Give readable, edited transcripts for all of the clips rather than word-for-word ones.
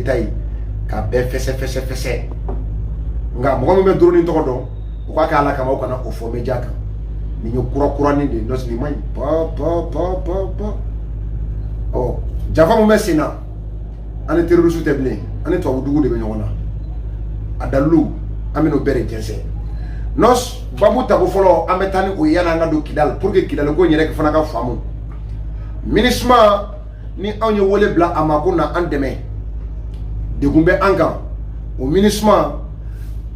détail ka bɛɛ fɛsɛ nga mɔgɔ min bɛ drone in tɔgɔ dɔn o ka kɛ ala kama o kana o fɔ média kan ni ye kura-kuranin de nɔs ni man pa ɔ jafa mun bɛ sen na ani terroriste tɛ bilen ani tubabudugu de bɛ ɲɔgɔn na a dalilu an bɛ n'o bɛɛ de jɛnsɛn nɔs babu tako fɔlɔ an bɛ taa ni o ye yanni an ka don Kidal pour que Kidal ko in yɛrɛ fana ka faamu MINUSMA ni anw ye wele bila a ma ko na an dɛmɛ degun bɛ an kan o MINUSMA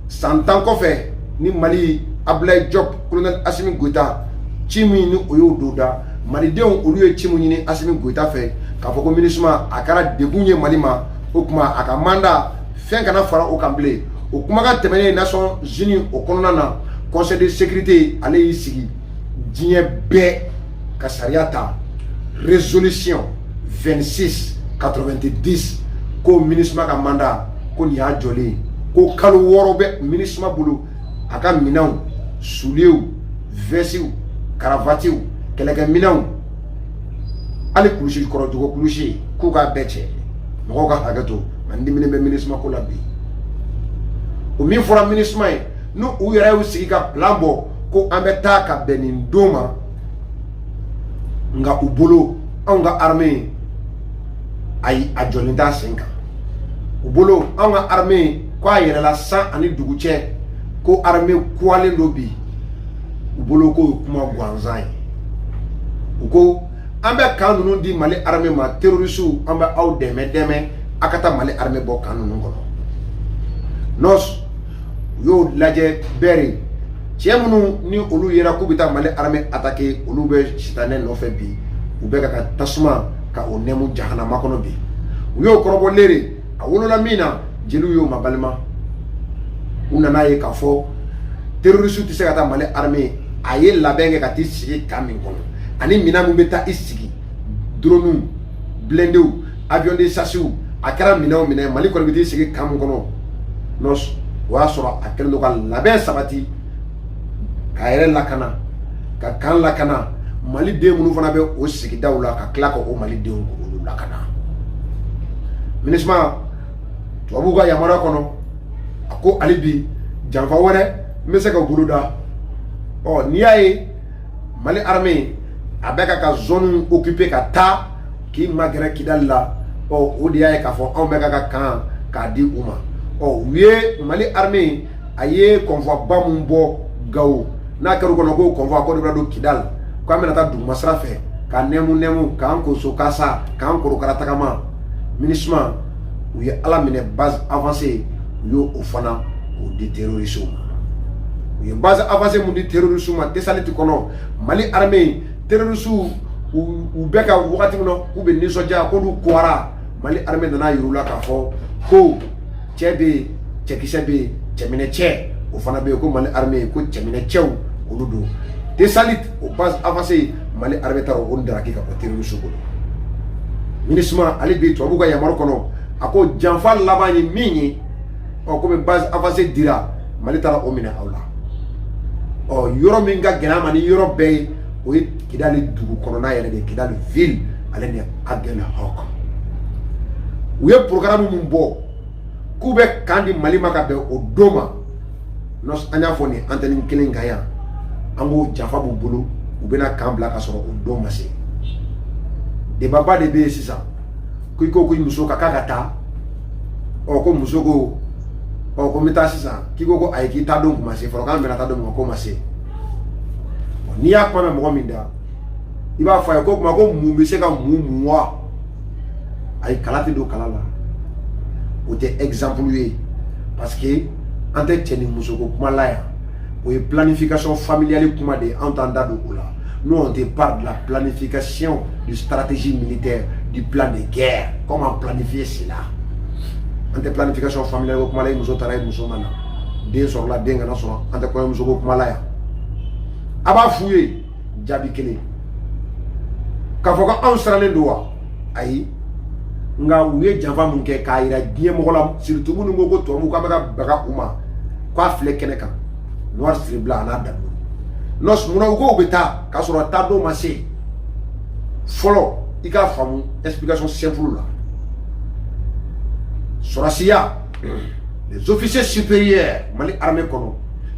san 10 kɔfɛ ni Mali Abdoulaye Diop colonel Assimi Goïta ci min ni o y'o don da malidenw olu ye ci min ɲini Assimi Goïta fɛ k'a fɔ ko MINUSMA a kɛra degun ye Mali ma o kuma a ka mandat fɛn kana fara o kan bilen o kumakan tɛmɛnen Nations Unies o kɔnɔna na Conseil de sécurité ale y'i sigi diɲɛ bɛɛ ka sariya ta résolution 2690 ko MINUSMA ka mandat ko nin y'a jɔlen ko kalo 6 bɛ MINUSMA bolo a ka minɛnw suliw vɛsiw karavatiw kɛlɛkɛminɛnw hali kulusi kɔrɔ jogo kulusi k'u k'a bɛɛ cɛ mɔgɔw ka hakɛ to an diminen bɛ MINUSMA ko la bi o min fɔra MINUSMA ye n'u u yɛrɛ y'u sigi ka plan bɔ ko an bɛ taa ka bɛn nin don ma nka u bolo anw ka armée ayi a jɔlen t'a sen kan u bolo anw ka armée ko a yɛrɛla san ani dugu cɛ ko armée kuwalen do bi u bolo ko kuma gansan ye u ko an bɛ kan ninnu di Mali armée ma terroristes an bɛ aw dɛmɛ a ka taa Mali armée bɔ kan ninnu kɔnɔ nɔs u y'o lajɛ bɛɛ cɛ minnu ni olu yera k'u bɛ taa Mali armée attaquer olu bɛ sitanɛ nɔfɛ bi u bɛ ka tasuma ka o nɛmu jahanama kɔnɔ bi u y'o kɔrɔbɔ leere a wolola min na jeliw y'o ma balima u nana ye k'a fɔ terroristes tɛ se ka taa Mali armée a ye labɛn kɛ ka t'i sigi kan min kɔnɔ ani minɛn min bɛ taa i sigi drones blindés avions de chasse a kɛra minɛn o minɛn Mali kɔni bɛ t'i sigi kan min kɔnɔ nɔs o y'a sɔrɔ a kɛlen don ka labɛn sabati k'a yɛrɛ lakana ka kan lakana Maliden minnu fana bɛ o sigidaw la ka tila ka o Malidenw olu lakana MINUSMA tubabuw ka yamaruya kɔnɔ a ko hali bi janfa wɛrɛ n bɛ se ka bolo da ɔ n'i y'a ye Mali armée a bɛ ka zone occupé ka taa k'i magɛrɛ Kidal la ɔ o de y'a ye k'a fɔ anw bɛ ka kan k'a di u ma ɔ u ye Mali armée a ye convoi ba mun bɔ Gao n'a kɛra u kɔnɔ ko convoi ko de bɛ don Kidal k'an bɛna taa duguma sira fɛ ka nɛmu k'an ko Sokasa k'an korokara tagama MINUSMA u ye ala minɛ base avancée u y'o fana o di terroristes ma u ye base avancée mun di terroristes ma Tesaliti kɔnɔ Mali armée terroristes u bɛ ka wagati min na k'u bɛ nisɔndiya k'olu kɔra Mali armée nana yir'u la k'a fɔ ko cɛ bɛ yen cɛkisɛ bɛ yen cɛminɛ cɛ o fana bɛ yen ko Mali armée ko cɛminɛ cɛw olu don Tesaliti o base avancée Mali armée taara o daraki ka bɔ terroristes bolo MINUSMA ale bi tubabuw ka yamaru kɔnɔ a ko janfa laban ye min ye ɔ komi base avancée dira Mali taara o minɛ aw la ɔ yɔrɔ min ka gɛlɛn ma ni yɔrɔ bɛɛ ye o ye Kidali dugu kɔnɔna yɛrɛ de Kidali ville ale ni Aguelhok u ye programme min bɔ k'u bɛ kan di Mali ma ka bɛn o don ma an y'a fɔ nin antenne kelen kan yan an ko janfa b'u bolo u bɛna kan bila ka sɔrɔ o don ma se débat ba de bɛ yen sisan ko i ko ko muso ka k'a ka taa ɔ ko muso ko ɔ ko n bɛ taa sisan k'i ko ko ayi k'i taa don kun ma se fɔlɔ k'an bɛna taa don min ma ko ma se n'i y'a kuma mɛn mɔgɔ min da i b'a fɔ a ye ko kuma ko mun bɛ se ka mun wa ayi kala tɛ don kala la o tɛ exemple ye parce que an tɛ cɛ ni muso ko kuma la yan o ye planification familiale kuma de ye an t'an da don o la nous on te parle de la planification de stratégie militaire du plan de guerre comment planifier cela an tɛ planification familiale ko kuma la i muso taara i muso ma na den sɔrɔla den kana sɔrɔ an tɛ kɔɲɔmuso ko kuma la yan a b'a f'u ye jaabi kelen k'a fɔ ko anw sirannen don wa ayi nga u ye janfa mun kɛ k'a yira diɲɛ mɔgɔ la surtout minnu ko ko tubabuw k'a bɛ ka baga u ma k'a filɛ kɛnɛ kan noir sur blanc a n'a dalu nɔs munna u ko u bɛ taa k'a sɔrɔ taa don ma se fɔlɔ i k'a faamu explication simple la Soracia, les officiers supérieurs, Mali armée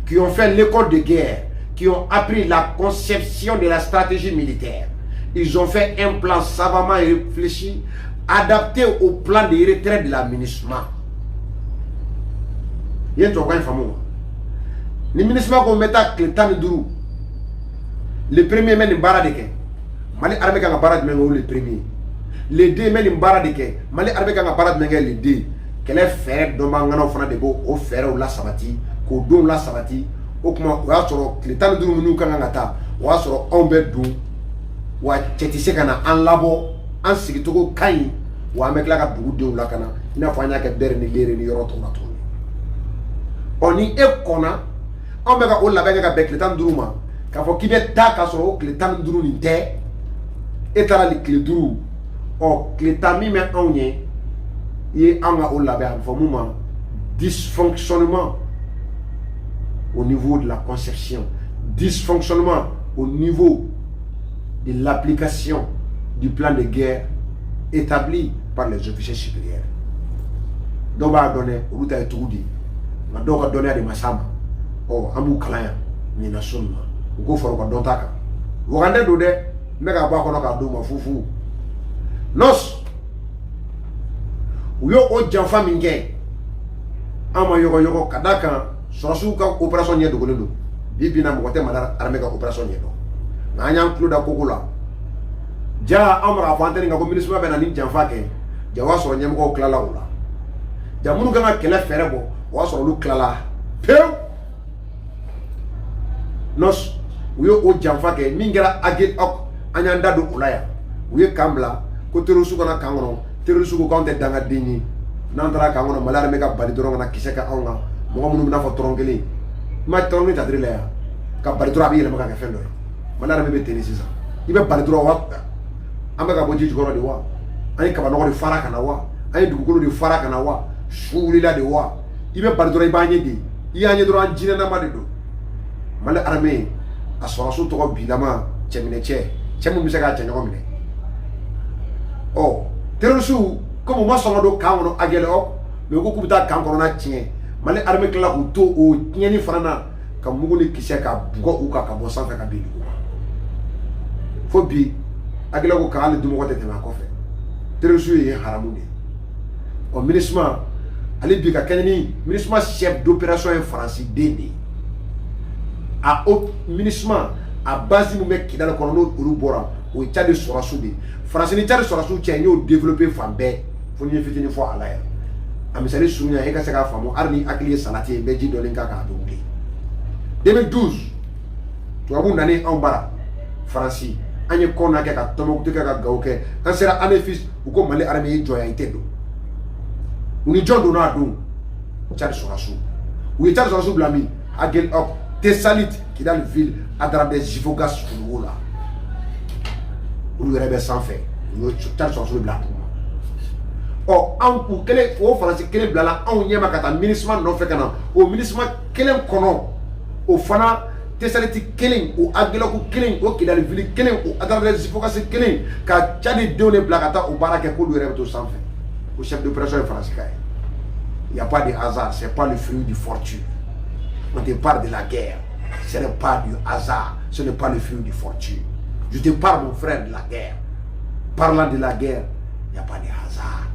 qui ont fait l'école de guerre, qui ont appris la conception de la stratégie militaire. Ils ont fait un plan savamment réfléchi, adapté au plan de retrait de l'aménagement. Il y a un truc fameux. L'aménagement qu'on met à Clétan-Dourou, le premier mène une barre de quai. Mali armée quand barre de mengo le premier. Les deux mène une barre de quai. Mali armée quand barre de mengo les deux. Quel est faire de mangano fana de beau au faire ou la sabati, qu'au don la sabati, au comment ou à sur Clétan-Dourou nous quand on attend, ou à sur Ombedou, ou à Tchétissé kana en labo, en sigitoko kai, ou à mettre la boue de la cana, il n'a pas que dernier guerre ni yoroto na tourné. On y est kona, on met la la bague avec Clétan-Dourou ma. Quand faut qu'il y ait ta casserole, que le temps de nous n'était, et t'as la clé d'où, or que le temps mis mais on y est, et on a au label, un moment dysfonctionnement au niveau de la conception, dysfonctionnement au niveau de l'application du plan de guerre établi par les officiers supérieurs. Donc, on va donner, on va donner, on va donner à des massams, oh, un bout calaya, ni nation. Go for ko don taka wogande do de mega ba ko no ka do ma fufu nos uyo o janfa minge ama yogo kadaka sorasu ka operation nye do golendo bibi na mo te madara arme ka operation nye do na nya include kokula ja amra afanteni nga ko ministre ba na ni janfa ke jawa so nyem ko klala wala jamunu ga kele fere bo wa so lu klala pew nos uyo o janfa ke mingera agil ok anyanda do ulaya uye kambla ko terusu kana kangono terusu ko konte danga dini nandra kangono malare meka bali doronga na kiseka aunga mo munu na fo trongeli ma trongi tadrile ya ka bali dro abi le maka ka fendo malare mebe tenisi sa ibe bali dro wa amaka boji jigoro de wa ani ka banoko de fara kana wa ani dugukolo de fara kana wa shulila de wa ibe bali dro ibanye di iyanye dro anjina na madido male armée a sorasu to bilama cheminche chemu misaka chanyo mine oh terusu comme moi songo do kangono agele ok me ko kubuta kangono na tien male armée kala ko to o tieni frana ka muguni kiseka bugo uka ka bosanka ka bidu fo bi agele ko kala dumo ko tete na ko fe terusu yi haramude o ministre ali bi ka kenni ministre chef d'opération français dede a au ministre à base du mec qui dans le colonel Urubora ou Tchad de Sorasoudi. France ni Tchad de Sorasoudi qui a développé Fambé, faut n'y faire une fois à l'air. A misali sounya et kaseka famo arni aklié salati et beji dolenka ka doublé. 2012 tu as une année en bara France anye kona ke ka tomo kutika ka gauke kan sera ane fils ou ko mali armée joya itedo. Uni jondo na do Tchad de Sorasoudi. Ou Tchad de Sorasoudi blami agel ok Tessalit qui dans la ville a dans des jifogas ou là où il y avait sans fait il y a sur le blanc oh en pour quel est au français quel est blanc là on y a ma cata ministre non fait qu'un au ministre quel est kono au fana Tessalit killing ou agelo killing au qui dans la ville killing ou à dans des jifogas killing car tchadi donné blacata au baraque pour lui rêver sans fait au chef d'opération français il n'y a pas de hasard c'est pas le fruit du fortune. On te parle de la guerre, ce n'est pas du hasard, ce n'est pas le fruit du fortune. Je te parle, mon frère, de la guerre. Parlant de la guerre, il n'y a pas de hasard.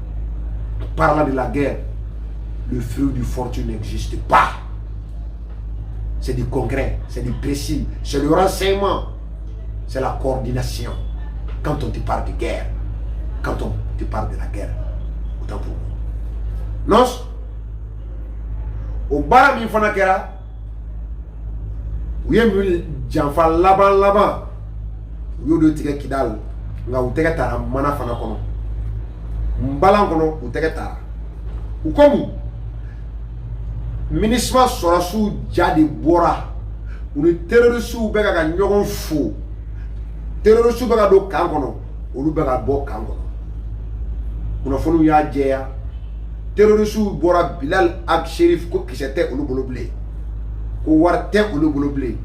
Parlant de la guerre, le fruit du fortune n'existe pas. C'est du concret, c'est du précis, c'est le renseignement, c'est la coordination. Quand on te parle de guerre, quand on te parle de la guerre, autant pour nous. Non, au bar mi fana kera uye mi janfa laban uyo do tige kidal nga utege tara mana fana kono mbalan kono utege tara ukomu ministre sorasu jadi bora uni terroristu bega ga nyogon fo terroristu bega do kan kono olu bega bo kan kono una fonu ya jeya terroristu bora Bilal ak Shérif ko kisete olu bolo blé ko war te olu bolo blé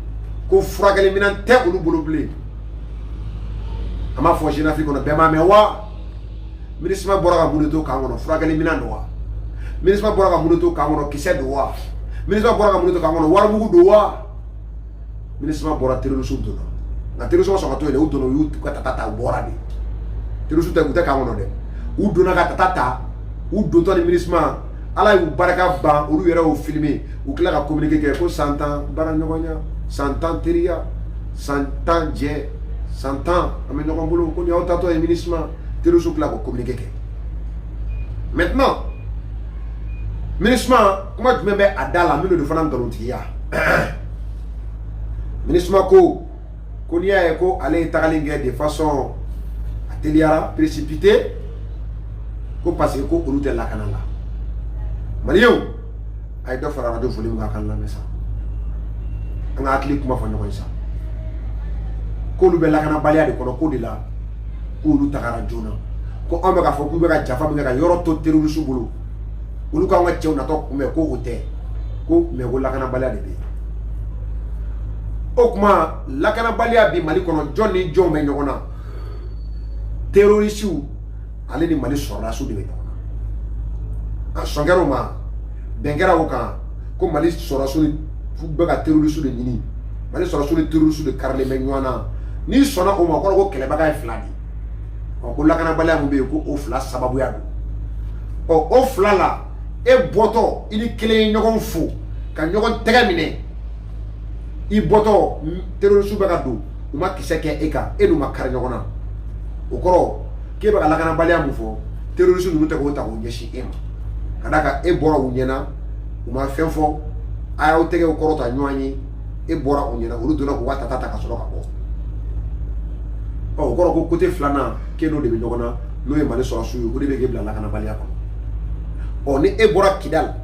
ko fragale minan te olu bolo blé ama fo jina fi kono bema me wa ministre bora ga buneto kan kono fragale minan wa ministre bɔra ka mun to kan kɔnɔ kisɛ don wa ministre bɔra ka mun to kan kɔnɔ warimugu don wa ministre bɔra terroriste donna nka terroriste sɔn ka to yen dɛ u donna u y'u ka ta u bɔra de terroriste tɛ u tɛ kan kɔnɔ dɛ u donna ka ta u dontɔ ni ministre ala y'u barika ban olu yɛrɛ y'o filmer u tila ka communiquer kɛ ko 100 ans baara ɲɔgɔnya 100 ans teriya 100 ans jɛ 100 ans an bɛ ɲɔgɔn bolo ko ni aw tatɔ ye ministre terroriste tila k'o communiquer kɛ maintenant ministre kuma jumɛn bɛ a da la minnu de fana nkalontigiya ministre ko n'i y'a ye ko ale ye tagali kɛ de façon a teliyara précipité ko parce que ko olu tɛ lakana la maliyɛnw a ye dɔ fara radio foli min kan a kan lamɛn sa an ka hakili kuma fɔ ɲɔgɔn ye sa k'olu bɛ lakanabaliya de kɔnɔ ko de la k'olu tagara joona ko an bɛ k'a fɔ k'u bɛ ka jafa min kɛ ka yɔrɔ to terroriste bolo olu k'an ka cɛw natɔ kunbɛn ko o tɛ ko mais ko lakanabaliya de bɛ yen o tuma lakanabaliya bi Mali kɔnɔ jɔn ni jɔn bɛ ɲɔgɔn na terroriste ale ni Mali sɔrɔdasiw de bɛ ɲɔgɔn na a sɔn kɛra o ma bɛn kɛra o kan ko Mali sɔrɔdasiw bɛ ka terroriste de ɲini Mali sɔrɔdasiw ni terroriste de karilen bɛ ɲɔgɔn na n'i sɔnna o ma o kɔrɔ ko kɛlɛbaga ye fila de ko lakanabaliya min bɛ yen ko o fila sababuya don o fila la e bɔtɔ i ni kelen ye ɲɔgɔn fo ka ɲɔgɔn tɛgɛ minɛ i bɔtɔ terroriste bɛ ka don u ma kisɛ kɛ e kan e n'u ma kari ɲɔgɔn na o kɔrɔ k'e bɛ ka lakanabaliya mun fɔ terroriste ninnu tɛ k'o ta k'o ɲɛsin e ma ka d'a kan e bɔra u ɲɛna u ma fɛn fɔ a y'aw tɛgɛw kɔrɔta ɲɔgɔn ye e bɔra u ɲɛna olu donna k'u ka ta ka sɔrɔ ka bɔ o kɔrɔ ko côté filanan k'e n'o de bɛ ɲɔgɔn na n'o ye Mali sɔrɔdasiw ye o de bɛ k'e bila lakanabaliya kɔnɔ ni e bɔra Kidal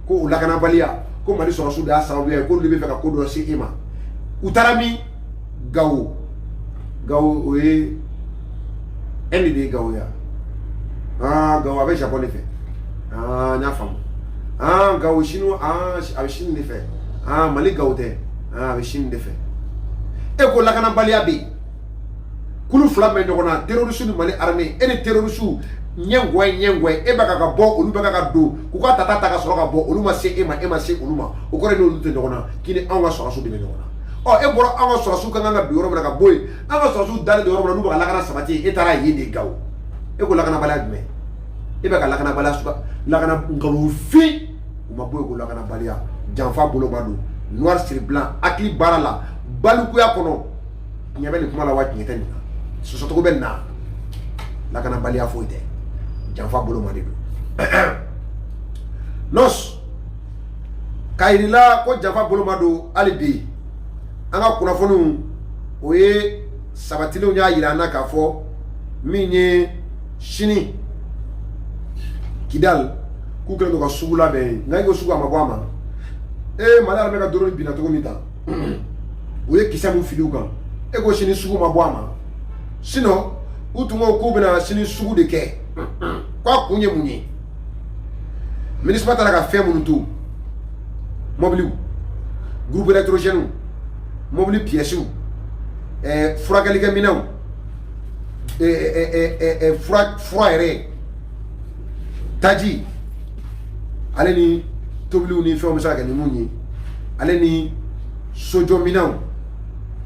ko o lakanabaliya ko Mali sɔrɔdasiw de y'a sababuya ye k'olu de bɛ fɛ ka ko dɔ se e ma u taara min Gawo o ye ɛni de ye Gawo ya Gawo a bɛ Japon de fɛ n y'a faamu Gawo Chine a bɛ Chine de fɛ Mali Gawo tɛ a bɛ Chine de fɛ e ko lakanabaliya bɛ yen kulu fila bɛ ɲɔgɔn na terroriste ni Mali armée e ni terroriste ɲɛngɔɛ e bɛ ka bɔ olu bɛ ka don k'u ka ta ka sɔrɔ ka bɔ olu ma se e ma e ma se olu ma o kɔrɔ ye n'olu tɛ ɲɔgɔn na k'i ni anw ka sɔrɔdasiw de bɛ ɲɔgɔn na e bɔra anw ka sɔrɔdasiw ka kan ka bin yɔrɔ min na ka bɔ yen an ka sɔrɔdasiw dalen don yɔrɔ min na n'u bɛ ka lakana sabati e taara yen de Gawo e ko lakanabaliya jumɛn e bɛ ka lakana nkalonfin u ma bɔ yen ko lakanabaliya janfa boloma don noir sur blanc hakili baara la balikuya kɔnɔ tiɲɛ bɛ nin kuma la wa tiɲɛ tɛ nin na sɔsɔcogo bɛ nin na lakanabaliya foyi tɛ janfa boloma de don nos k'a yirila ko janfa boloma don hali bi an ka kunnafoniw o ye sabatilenw y'a yira an na k'a fɔ min ye sini Kidal k'u kɛlen don ka sugu labɛn nka e ko sugu a ma bɔ a ma Mali armée ka drone binna cogo min tan u ye kisɛ min fili u kan e ko sini sugu ma bɔ a ma sinon u tun ko k'u bɛna sini sugu de kɛ k'a kun ye mun ye ministre taara ka fɛn minnu to mobiliw groupe électrogène mobili pièces furakɛlikɛ minɛnw fura yɛrɛ taji ale ni tobiliw ni fɛnw bɛ se ka kɛ ni mun ye ale ni sojɔ minɛnw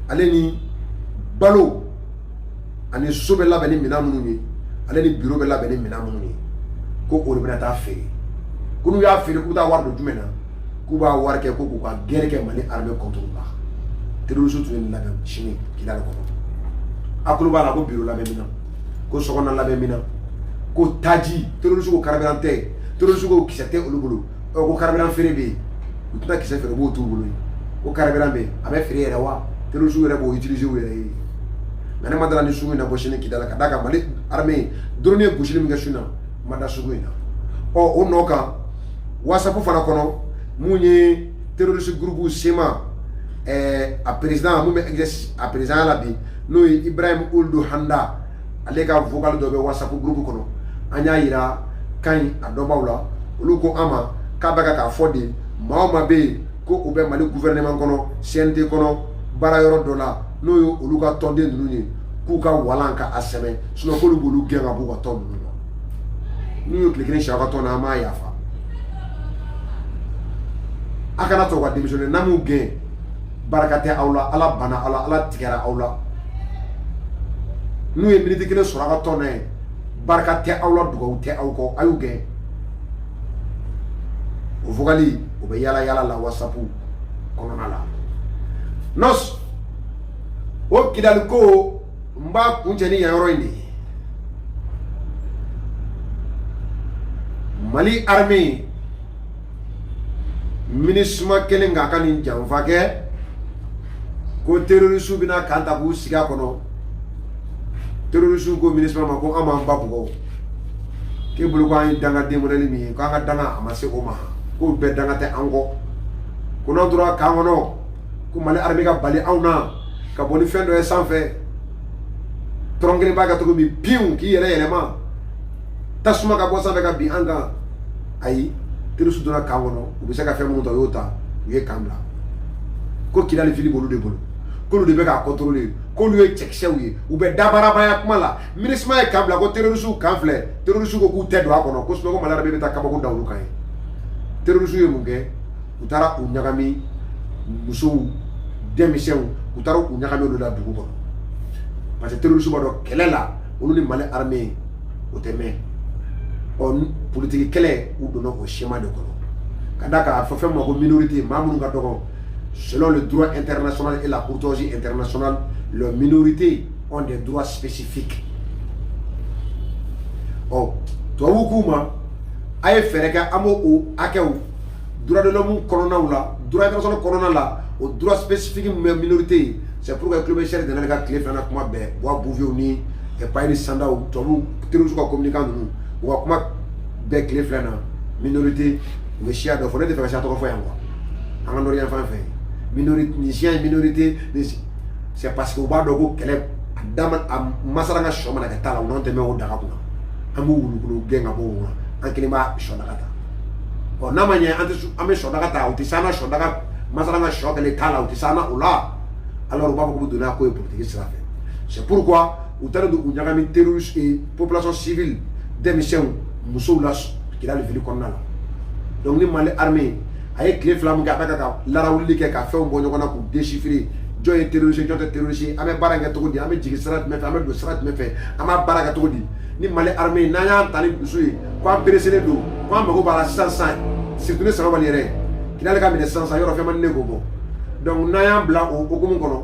ale ni balo ani so bɛ labɛn ni minɛn minnu ye ale ni bureau bɛ labɛn ni minɛn minnu ye ko o de bɛna taa feere ko n'u y'a feere k'u bɛ taa wari don jumɛn na k'u b'a wari kɛ ko k'u ka gɛrɛ kɛ Mali armée contre la terroriste tun ye nin labɛn sini Kidal kɔnɔ a kulo b'a la ko bureau labɛn minɛn ko sokɔnɔna labɛn minɛn ko taji terroriste ko carburant tɛ terroriste ko kisɛ tɛ olu bolo ko carburant feere bɛ yen u tɛna kisɛ feere u b'o t'u bolo yen ko carburant bɛ yen a bɛ feere yɛrɛ wa terroriste yɛrɛ b'o utiliser u yɛrɛ ye mais ne ma dala ni sugu in na bɔ sini Kidal ka d'a kan Mali armée drone ye gosili min kɛ su in na ma da sugu in na o nɔ kan WhatsApp fana kɔnɔ mun ye terroriste groupe sema a président mun bɛ exercice a président la bi n'o ye Ibrahim Ould Handa ale ka vocal dɔ bɛ WhatsApp groupe kɔnɔ an y'a yira kan a dɔnbaw la olu ko an ma k'a bɛ ka k'a fɔ de maa o maa bɛ yen ko u bɛ Mali gouvernement kɔnɔ CNT kɔnɔ baara yɔrɔ dɔ la n'o ye olu ka tɔnden ninnu ye k'u ka walan ka a sɛbɛn sinon k'olu b'olu gɛn ka b'u ka tɔn ninnu na n'u ye tile kelen siyɛ aw ka tɔn na an m'a yafa akana to ka démissionner namu gen barakate awla ala bana ala tigara awla nous ye minute kelen sɔrɔ a ka tɔn na ye barika tɛ aw la dugawu tɛ aw kɔ a y'u gɛn o vogali o bɛ yala yala la whatsapp kɔnɔna la nos o kidali ko n b'a kuncɛ ni yan yɔrɔ in de ye Mali armée MINUSMA kelen k'a ka nin janfa kɛ ko terroriste bɛna kan ta k'u sigi a kɔnɔ terroriste ko MINUSMA ma ko an m'an ba bugɔ k'e bolo ko an ye dangaden modèle min ye k'an ka danga a ma se o ma k'o bɛɛ danga tɛ an kɔ ko n'an tora kan kɔnɔ ko Mali armée ka bali anw na ka bɔ ni fɛn dɔ ye sanfɛ tɔrɔn kelen b'a kɛ cogo min piw k'i yɛrɛ yɛlɛma tasuma ka bɔ sanfɛ ka bin an kan ayi terroriste donna kan kɔnɔ u bɛ se ka fɛn minnu ta u y'o ta u ye kan bila ko Kidali fili b'olu de bolo k'olu de bɛ k'a contrôler k'olu ye cɛkisɛw ye u bɛ dabarabaya kuma la MINUSMA ye kan bila ko terroriste kan filɛ terroriste ko k'u tɛ don a kɔnɔ ko sinon ko Mali armée bɛ taa kabako da olu kan ye terroriste ye mun kɛ u taara u ɲagami musow denmisɛnw u taara u ɲagami olu la dugu kɔnɔ parce que terroriste b'a dɔn kɛlɛ la olu ni Mali armée o tɛ mɛn ɔ politique kɛlɛ u donna o schéma de kɔnɔ ka d'a kan a fɔ fɛn ma ko minorité maa minnu ka dɔgɔ selon le droit international et la courtoisie internationale les minorités ont des droits spécifiques ɔ tubabu k'u ma a ye fɛɛrɛ kɛ an b'o o hakɛw droit de l'homme kɔnɔnaw la droit international kɔnɔna la o droit spécifique min bɛ minorité ye c'est pour que kulo bɛ sɛri dɛnɛ ka tile filanan kuma bɛɛ Bois Bouvier ni Payini Sandaw tubabu terroriste ka communicant ninnu u ka kuma bɛɛ tile filanan minorité u bɛ siya dɔ fɔ ne tɛ fɛ ka siya tɔgɔ fɔ yan quoi an ka nɔrɔ yan fan fɛ minorité ni siya ye minorité c'est parce que u b'a dɔn ko kɛlɛ a dama a masala ka sɔ mana kɛ taa la u n'an tɛ mɛn o daga kunna an b'u wulukulu gɛn ka bɔ o kunna an kelen b'a sɔ daga ta ɔ n'a ma ɲɛ an bɛ sɔ daga ta u tɛ s'an na sɔ daga masala ka sɔ kɛlen t'a la u tɛ s'an na o la alors u b'a fɔ k'u bɛ don n'a ko ye politique sira fɛ c'est pourquoi u taara don u ɲagami terroriste population civile denmisɛnw musow la Kidali ville kɔnɔna la donc ni Mali armée a ye tile fila min kɛ a bɛ ka larawuli kɛ ka fɛnw bɔ ɲɔgɔn na k'u déchiffrer jɔn ye terroriste jɔn tɛ terroriste an bɛ baara kɛ cogo di an bɛ jigin sira jumɛn fɛ an bɛ don sira jumɛn fɛ an b'a baara kɛ cogo di ni Mali armée n'an y'an ta ni dusu ye k'an pereselen don k'an mago b'a la sisan surtout ni Sabali yɛrɛ Kidali ka minɛ sisan yɔrɔ fɛn ma ni ne ko bɔ donc n'an y'an bila o hokumu kɔnɔ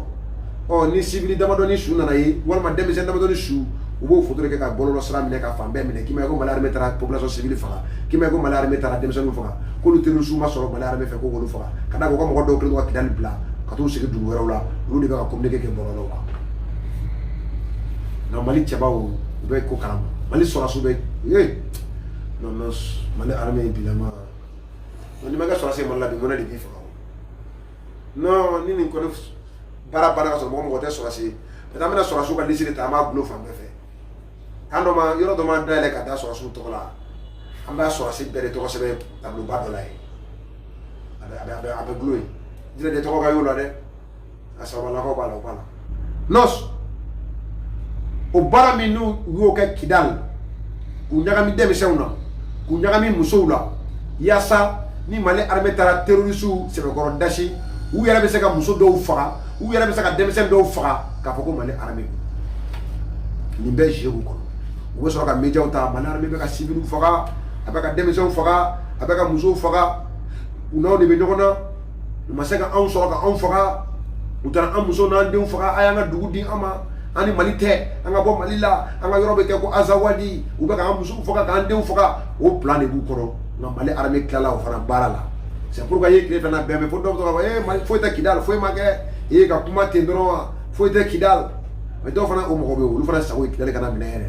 ɔ ni civil damadɔni su nana ye walima denmisɛn damadɔni su u b'o photo de kɛ ka bɔlɔlɔ sira minɛ ka fan bɛɛ minɛ k'i ma ye ko Mali armée taara population civile faga k'i ma ye ko Mali armée taara denmisɛnninw faga k'olu terroriste ma sɔrɔ Mali armée fɛ ko k'olu faga ka d'a kan u ka mɔgɔ dɔw kɛlen don ka Kidali bila ka t'u sigi dugu wɛrɛw la olu de bɛ ka communiquer kɛ bɔlɔlɔw kan nka Mali cɛbaw u bɛ ko kalama Mali sɔrɔsiw bɛ non Mali armée bilama n'i ma kɛ sɔrɔsi Mali la bi mɔnɛ de b'i faga non ni nin kɔni baara banna ka sɔrɔ mɔgɔ tɛ sɔrɔsi parce que an bɛna sɔrɔsiw ka liste de ta an b'a gulo fan bɛɛ fɛ kan dɔ ma yɔrɔ dɔ ma dayɛlɛ ka da sɔrɔsiw tɔgɔ la an b'a sɔrɔsi bɛɛ de tɔgɔ sɛbɛn tableauba dɔ la yen a bɛ gulo yen jinɛ de tɔgɔ ka y'o la dɛ a sababalakaw b'a la o b'a la nos o baara min n'u y'o kɛ Kidali k'u ɲagami denmisɛnw na k'u ɲagami musow la yaasa ni Mali armée taara terroriste sɛbɛkɔrɔ dasi u yɛrɛ bɛ se ka muso dɔw faga u yɛrɛ bɛ se ka denmisɛn dɔw faga k'a fɔ ko Mali armée nin bɛɛ jeu kɔnɔ u bɛ sɔrɔ ka médiaw ta Mali armée bɛ ka civil faga a bɛ ka denmisɛnw faga a bɛ ka musow faga u n'aw de bɛ ɲɔgɔn na u ma se ka anw sɔrɔ ka anw faga u taara an musow n'an denw faga a y'an ka dugu di an ma an ni Mali tɛ an ka bɔ Mali la an ka yɔrɔ bɛ kɛ ko Azawadi u bɛ k'an musow faga k'an denw faga o plan de b'u kɔnɔ nka Mali armée tilala o fana baara la c'est pourquoi ye tile filanan bɛɛ mɛn fo dɔw bɛ to k'a fɔ Mali foyi tɛ Kidali foyi ma kɛ ka kuma ten dɔrɔn wa foyi tɛ Kidali mais dɔw fana o mɔgɔ bɛ yen olu fana sago ye Kidali kana minɛ yɛrɛ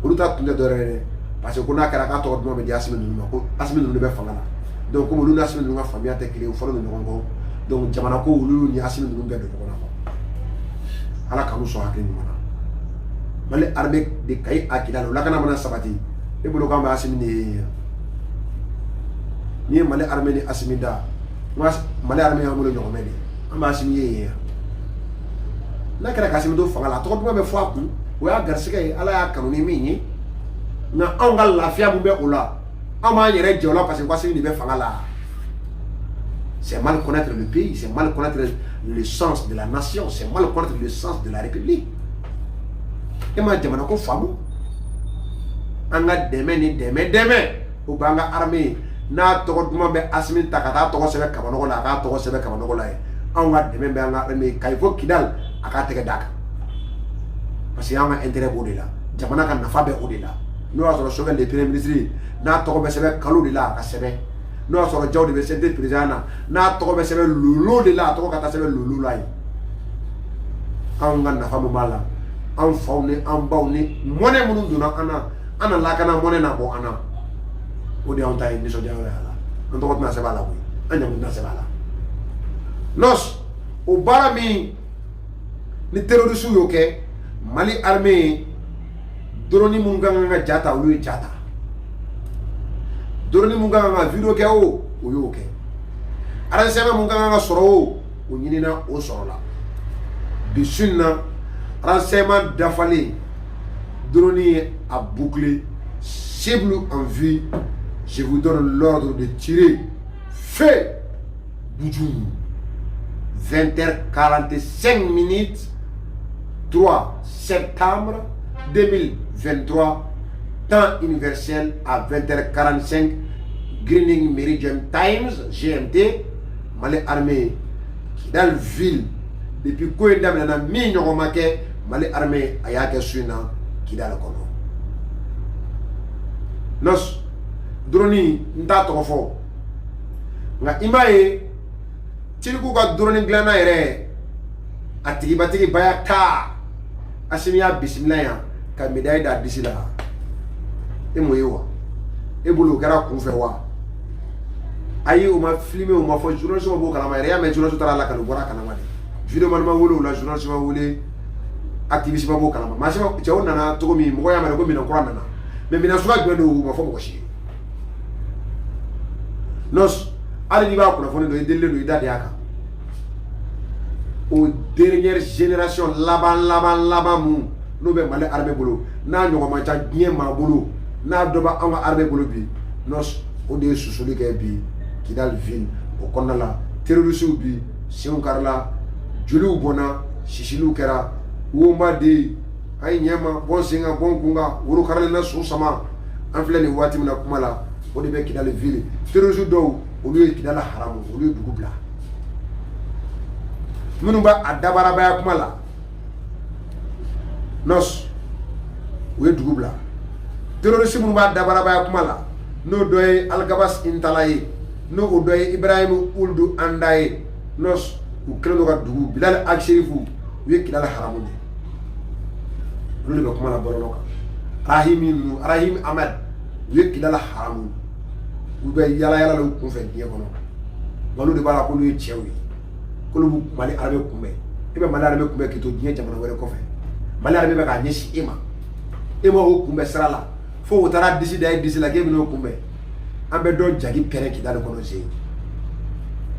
olu ta tun tɛ dɔwɛrɛ ye dɛ parce que ko n'a kɛra k'a tɔgɔ duman bɛ di Asimi ninnu ma ko Asimi ninnu de bɛ fanga la donc comme olu ni Asimi ninnu ka faamuya tɛ kelen ye u fɔlen don ɲɔgɔn kɔ donc jamana ko olu ni Asimi ninnu bɛɛ don ɲɔgɔn na quoi ala k'anu sɔn hakili ɲuman na Mali armée de Kayi a Kidali o lakana mana sabati e bolo k'an bɛ Asimi de ye n'i ye Mali armée ni Asimi da Mali armée y'an bolo ɲɔgɔnmɛ de an bɛ Asimi ye yan n'a kɛra ka Asimi to fanga la tɔgɔ duman bɛ fɔ a kun o y'a garisɛgɛ ye ala y'a kanu ni min ye nka anw ka lafiya mun bɛ o la anw b'an yɛrɛ jɛ o la parce que Asimi de bɛ fanga la C'est mal connaître le pays, c'est mal connaître le sens de la nation, c'est mal connaître le sens de la République. Et moi, je me famu. On a demain, ou banga armée, na togo be asmin takata togo sebe kamanogo la ka togo sebe kamanogo la. On a demain be anga armée kaifo kidal aka tege daka. Parce qu'il y a un intérêt pour là. Jamana kan nafa be o de la. Nous avons sauvé les premiers ministres, na togo be sebe kalou de la ka sebe. Nous avons sauvé le centre président na togo be sebe lulu de la togo kata sebe lulu la. On a nafa mo mala. En faune, en baune, monnaie mon donna ana lakana monnaie na bo ana. Odi on taille ni sodia la. On doit na sebala oui. Anya mun na sebala. Nos o barami ni terroriste yoke Mali armée droni munganga jata ulu jata. Droni munganga video ke o yoke. Ara sema munganga soro o nyinina o sorola. Bisunna renseignement d'affalé, drone à boucler, cible en vue, je vous donne l'ordre de tirer. Feu Boudjoum. 20h45 minutes, 3 septembre 2023, temps universel à 20h45, Greenwich Meridian Times, GMT, Mali armée, dans la ville. Depuis quoi il y a un million de Mali armée a été suivi qui dans le cono. Nos droni nta trop fort. Nga imaye tiliku ka droni glana ere atigi batigi baya ta asimiya bismillah ya ka médaille da disila. E moyewa. E bulu kara kunfe wa. Ayi o ma filmer o ma fo journaliste mo kala ere ya me journaliste tara la kanu bora kana mali. Video man ma wolo la journaliste ma wole activiste ma bo kala ma sima chawo nana to mi mo ya ma ko mi na kora nana mais mi na suwa gbe do ma fo mo ko shi nos ali ni ba ko na fo do dele do idade aka o dernière génération laban mu no be Mali armée bolo na nyogo ma cha bien ma bolo na do ba anga armée bolo bi nos o de susuli ke bi kidal ville o konnala terroriste bi siun karla julu bona shishilu kera womba de ay nyama bon singa bon kunga wuru karale na so sama an filɛ ni waati mina kuma la o de bɛ kidali ville terroriste dɔw olu ye kidala haramu olu ye dugu bila minnu b'a a dabarabaya kuma la nos o ye dugu bila terroriste minnu b'a dabarabaya kuma la n'o dɔ ye Algabas Intala ye n'o o dɔ ye Ibrahim Ould Anda ye nos u kelen do ka dugu Bilal Aksherifu u ye kidala haramu de olu de bɛ kuma la bɔlɔlɔ kan Rahim Ahmed u ye kidala haramu u bɛ yala yala u kun fɛ diɲɛ kɔnɔ olu de b'a la k'olu ye cɛw ye k'olu b'u Mali armée kunbɛn e bɛ Mali armée kunbɛn k'i to diɲɛ jamana wɛrɛ kɔfɛ Mali armée bɛ k'a ɲɛsin e ma o kunbɛn sira la fo o taara disi da e disi la k'e bɛn'o kunbɛn an bɛ dɔ jagi pɛrɛn kidali kɔnɔ sen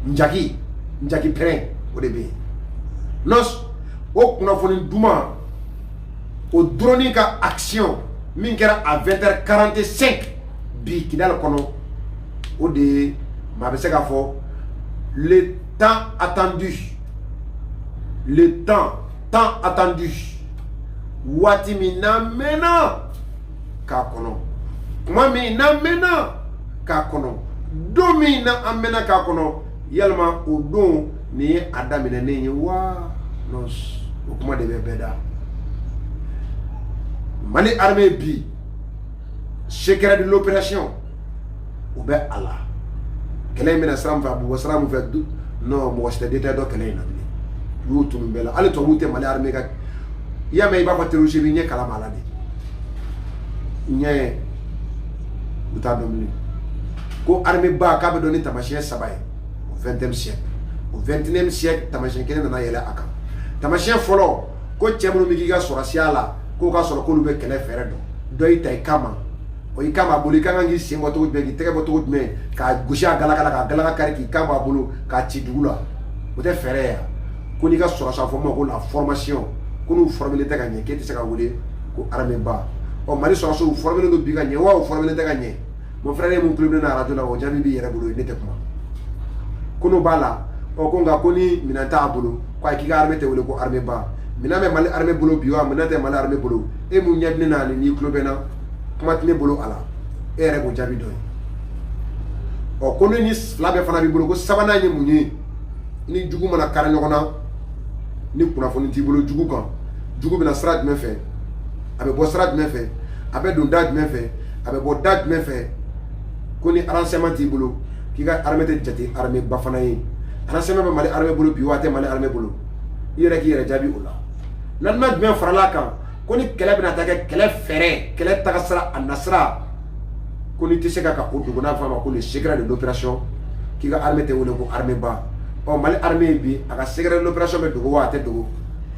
njaki pɛrɛn o de bɛ yen nos o kunnafoni duman o drone ka action min kɛra à 20h45 bi kidali kɔnɔ o de maa bɛ se k'a fɔ le temps attendu waati min n'an mɛnna k'a kɔnɔ tuma min n'an mɛnna k'a kɔnɔ don min n'an mɛnna k'a kɔnɔ yalima o don nin ye a daminɛnen ye wa non o kuma de bɛ bɛɛ da Mali armée bi secret de l'opération o bɛ a la kɛlɛ in bɛna sira min fɛ a bɛ bɔ sira min fɛ non mɔgɔ si tɛ détail dɔn kɛlɛ in na bilen u y'o tunu bɛɛ la hali tubabuw tɛ Mali armée ka i y'a mɛn i b'a fɔ terroriste bi ɲɛ kalama a la de ɲɛ u t'a dɔn bilen ko armée ba k'a bɛ dɔn ni taamasiyɛn 3 ye au 20e siècle au 21e siècle taamasiyɛn kelen nana yɛlɛ a kan taamasiyɛn fɔlɔ ko cɛ minnu bɛ k'i ka sɔrɔsiya la k'o ka sɔrɔ k'olu bɛ kɛlɛ fɛɛrɛ dɔn dɔ y'i ta i kama o y'i kama a bolo i ka kan k'i sen bɔ cogo jumɛn k'i tɛgɛ bɔ cogo jumɛn k'a gosi a galaka la k'a galaka kari k'i kan bɔ a bolo k'a ci dugu la o tɛ fɛɛrɛ ye ko n'i ka sɔrɔsiya fɔ ma ko la formation ko n'u formé tɛ ka ɲɛ k'e tɛ se ka wele ko armée ba ɔ Mali sɔrɔsiw formé don bi ka ɲɛ wa o formé tɛ ka ɲɛ mon frère ye mun kulubali na radio la o jaabi b'i yɛrɛ bolo ne tɛ kuma kono bala o ko nga ko ni minanta abulu ko ki ga armée te wole ko armée ba miname mali armée bolo biwa minate mali armée bolo e mu nyadni na ni klobena kuma tine bolo ala e re ko jabi doy o kono ni flabe fana bi bolo ko sabana ni munyi ni jugu mana kara nyogona ni kuna foni ti bolo jugu kan jugu bina srat me fe abe bo srat me fe abe do dad me fe abe bo dad me fe ko ni arrangement ti bolo ki ga armée te jati armée ba fana yi arrangement be mali armée bolo biwa te mali armée bolo yere ki yere jabi ola nan ma dmen farala kan ko ni kele bina ta ke kele fere kele tagasra an-nasra ko ni tise ka o duguna fama ko le secret de l'opération ki ga armée te wole ko armée ba o mali armée bi aga secret de l'opération be dugo wa te dugo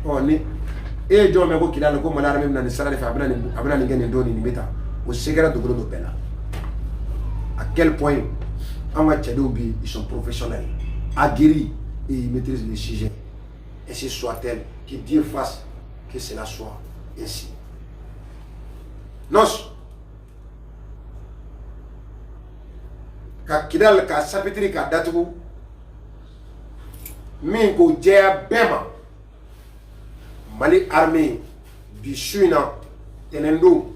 o ni e jo me ko kidal ko mali armée na ni sara de fa abina ni ngene do ni meta o secret dugo do bela à quel point en bi ils sont professionnels aguerris et ils maîtrisent le sujet ainsi soit-elle que Dieu fasse que cela soit ainsi. Nos ka kidal ka sapitri ka datugu min ko jeya bema mali armée bi suina tenendo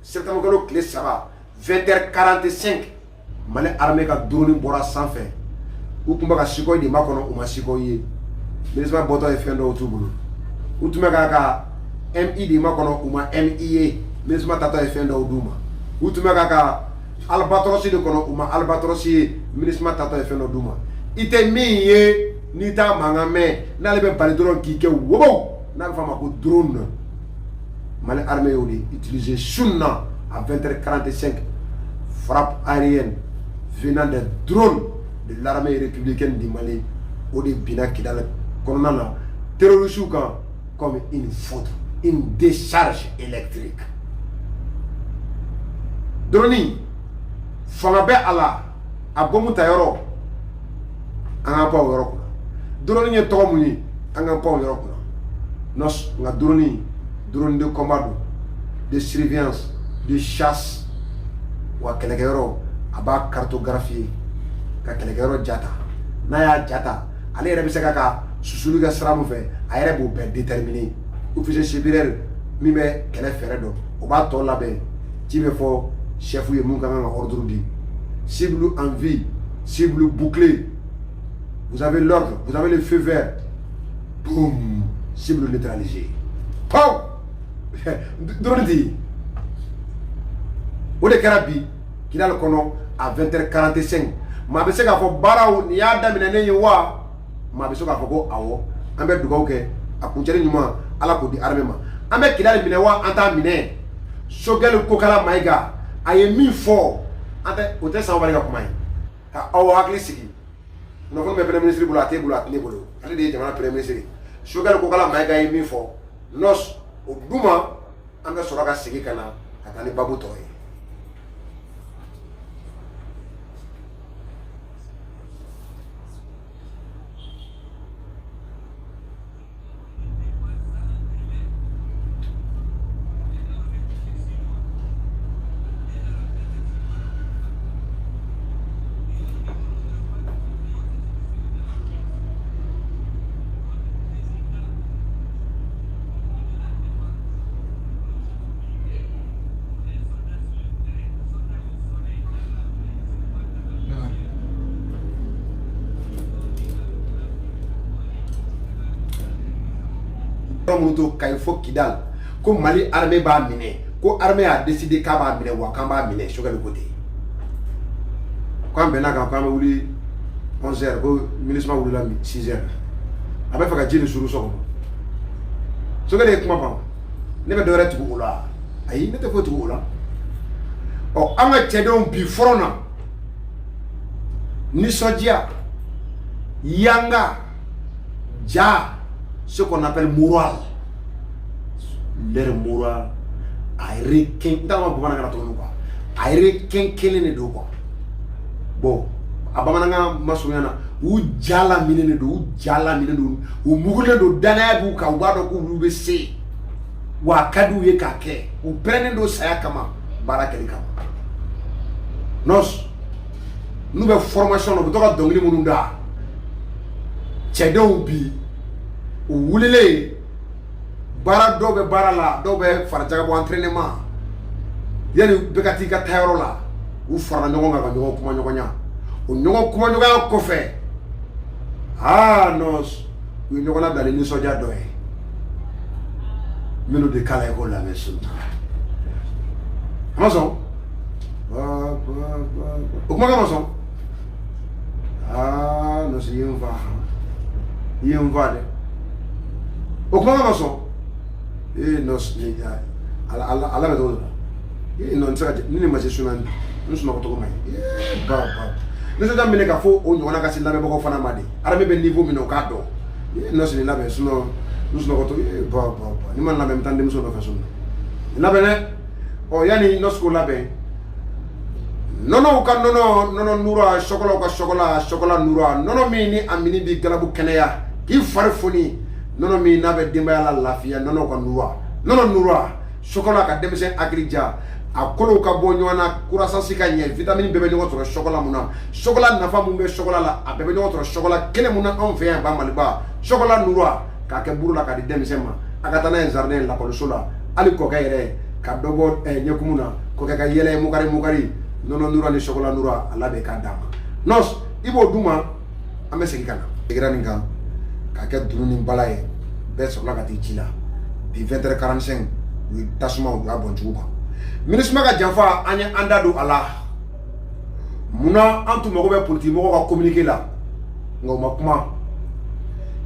septembre kalo clé saba 20h45 mali armée ka drone bora sanfɛ u tun bɛ ka siko di ma kɔnɔ u ma siko ye ministre bɔtɔ ye fɛn dɔw t'u bolo u tun bɛ ka MI di ma kɔnɔ u ma MI ye ministre tatɔ ye fɛn dɔw d'u ma u tun bɛ ka albatros de kɔnɔ u ma albatros ye ministre tatɔ ye fɛn dɔw d'u ma i tɛ min ye n'i t'a mankan mɛn n'ale bɛ bali dɔrɔn k'i kɛ wobo n'a bɛ f'a ma ko drone mali armée y'o de utiliser sunna à 20h45 frappe aérienne venant des drones de l'armée républicaine du Mali au de bina kidal konona terroristes comme une foudre, une décharge électrique. Droni fangabe ala abomu tayoro anga pa yoro kuna droni nye to muni anga pa yoro kuna nos nga drone de combat de surveillance de chasse wa kelekero aba cartographier ka kelekero jata na ya jata ale yɛrɛ bɛ se ka susuli ka sira mun fɛ a yɛrɛ b'o bɛɛ déterminer officier supérieur min bɛ kɛlɛ fɛɛrɛ dɔn o b'a tɔ labɛn ci bɛ fɔ chef ye mun ka kan ka ordre di cible en vie cible bouclée vous avez l'ordre vous avez le feu vert boum cible neutralisée pau drone di o de kɛra bi kidal kɔnɔ à 20h45 maa bɛ se k'a fɔ baaraw ni y'a daminɛ ye wa maa bɛ se k'a fɔ ko awɔ an bɛ dugawu kɛ a kuncɛli ɲuman ala k'o di armée ma an bɛ kidali minɛ wa an t'a minɛ Sogɛli Kokala Mayiga a ye min fɔ an tɛ o tɛ Sanbali ka kuma ye ka aw hakili sigi kunnafoni bɛ premier ministre bolo a t'e bolo a tɛ ne bolo ale de ye jamana premier ministre Sogɛli Kokala Mayiga ye min fɔ nos o duma an bɛ sɔrɔ ka segin ka na ka taa ni babu tɔ ye. Kay fo Kidal ko Mali armée b'a minɛ ko armée a décidé k'a b'a minɛ wa k'an b'a minɛ Sogɛli ko ten k'an bɛnna kan k'an bɛ wuli 11h ko ministre wulila 6h a bɛ fɛ ka ji ni suru so kɔnɔ Sogɛli ye kuma ban ne bɛ dɔwɛrɛ tugu o la ayi ne tɛ foyi tugu o la ɔ an ka cɛdenw bi front na nisɔndiya yanga ja ce qu'on appelle moral. Leur moral a requin dans le bamananga to quoi. A requin kelen do quoi. Bon, a bamananga masunyana u jala minene do u jala minene do u mugule do dana bu ka wa do ko be se wa kadu ye ka ke u prene do saya kama barakeli kama. Nos nous avons formation, nous avons dongli mununda. Tchèdou bi, ou wulele, bara dobe bara la, dobe farajagabo entraînement. Yani bekati ka tayoro la, ou fara nyonga ka nyonga kuma nyonya. O nyonga kuma nyonya ko fe. Ah non, we nyonga la dali ni soja doye. Mino de kala ko la mesu. Amazon. O kuma ka Amazon. Ah, non c'est un va. Il va de. O kuma ka Amazon. Non c'est ala me do. Non c'est ni ma gestion nan. Nous sommes pas mai. Ba. Nous sommes dans ka fo o nyona ka sila me boko fana made. Ara me be niveau mino ka do. Non c'est la be suno nous sommes pas ni man la même temps nous sommes façon. La bene. O yani no school la be. Nono ka nono nura chocolat nura nono mi ni amini bi galabu keneya ki farfoni nono mi na be demba la lafiya nono ka nura chocolat ka demse agrija akolo ka bonyona kurasasi ka nye vitamine bebe ni wotro chocolat muna chocolat nafa mu be chocolat la a bebe ni wotro chocolat kele muna on fe ba maliba chocolat nura ka ke burula ka di demse ma akata na jardin la kolosola ali ko ka yere ka dobo nyekumuna ko ka yele mukari nono nura ni chocolat nura ala be ka dama nos ibo duma ame segi kana egrani kan ka ke dunu ni balaye be so la ka ti chila bi 20h45 wi tasuma o abon chuba ministre ka janfa anya anda do ala muna antu mo be politique mo ka communiquer la ngoma kuma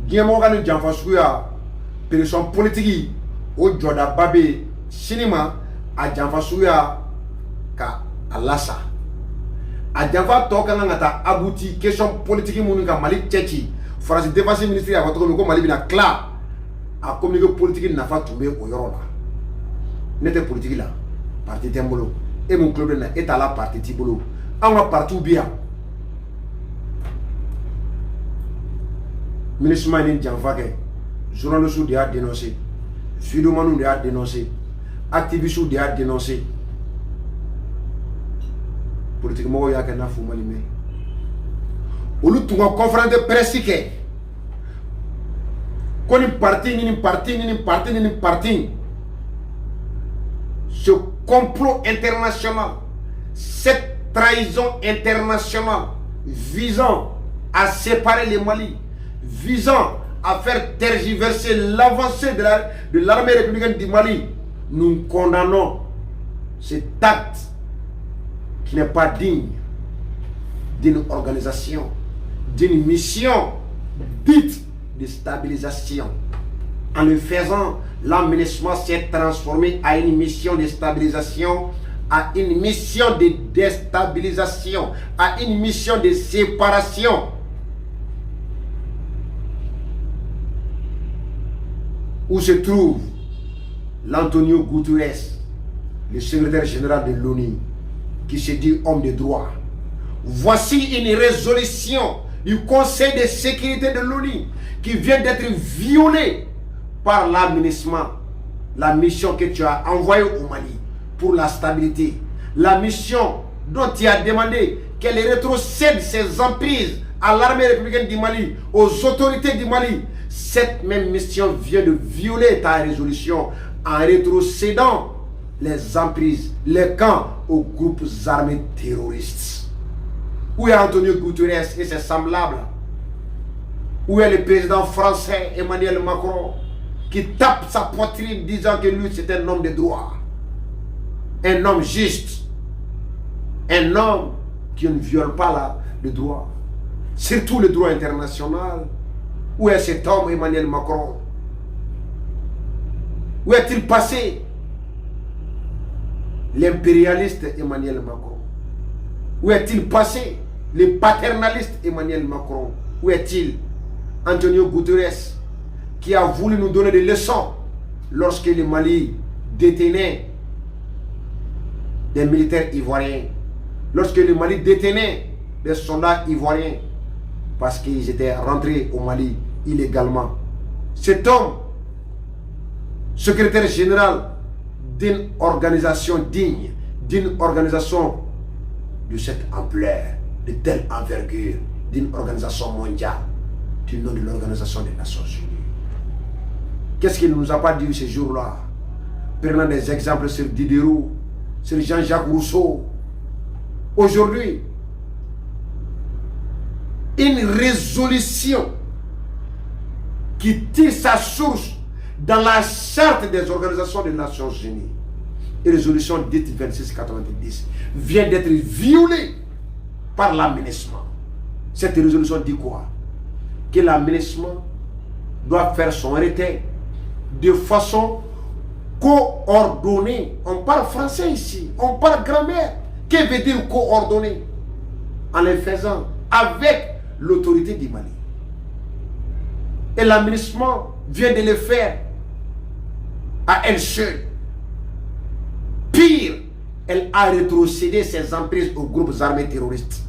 giye mo ka ni janfa suya pression politique o joda babe sinima a janfa suya ka alasa a janfa to kan ngata abuti question politique munu ka Mali tchechi France défense ministère a ko Mali bina clair a communiquer politique na fa tumbe o yoro la nete politique la parti tembolo et mon club na est à la parti tibolo on va partout bien ministre mani janfa ke journaliste de a dénoncé vidéo manu de a dénoncé activiste de a dénoncé politique mo ya ke na fu mali me olu tunga conférence de presse ke koni parti ce complot international, cette trahison internationale visant à séparer les Mali, visant à faire tergiverser l'avancée de l'armée républicaine du Mali, nous condamnons cet acte qui n'est pas digne d'une organisation, d'une mission dite de stabilisation. En le faisant, l'aménagement s'est transformé à une mission de stabilisation, à une mission de déstabilisation, à une mission de séparation. Où se trouve l'Antonio Guterres, le secrétaire général de l'ONU, qui se dit homme de droit. Voici une résolution du Conseil de sécurité de l'ONU qui vient d'être violée par l'aménagement, la mission que tu as envoyée au Mali pour la stabilité, la mission dont tu as demandé qu'elle rétrocède ses emprises à l'armée républicaine du Mali, aux autorités du Mali. Cette même mission vient de violer ta résolution en rétrocédant les emprises, les camps aux groupes armés terroristes. Où est Antonio Guterres et ses semblables? Où est le président français Emmanuel Macron qui tape sa poitrine disant que lui c'est un homme de droit, un homme juste, un homme qui ne viole pas le droit, surtout le droit international? Où est cet homme Emmanuel Macron? Où est-il passé l'impérialiste Emmanuel Macron? Où est-il passé le paternaliste Emmanuel Macron? Où est-il Antonio Guterres qui a voulu nous donner des leçons lorsque le Mali détenait des militaires ivoiriens, lorsque le Mali détenait des soldats ivoiriens parce qu'ils étaient rentrés au Mali illégalement? Cet homme, secrétaire général d'une organisation digne, d'une organisation de cette ampleur, de telle envergure d'une organisation mondiale, du nom de l'Organisation des Nations Unies. Qu'est-ce qu'il ne nous a pas dit ces jours-là? Prenons des exemples sur Diderot, sur Jean-Jacques Rousseau. Aujourd'hui, une résolution qui tire sa source dans la charte des organisations des Nations Unies, une résolution dite 2690, vient d'être violée par l'aménagement. Cette résolution dit quoi? Que l'aménagement doit faire son retrait de façon coordonnée. On parle français ici, on parle grammaire. Que veut dire coordonner? En le faisant avec l'autorité du Mali. Et l'aménagement vient de le faire à elle seule. Pire, elle a rétrocédé ses emprises aux groupes armés terroristes.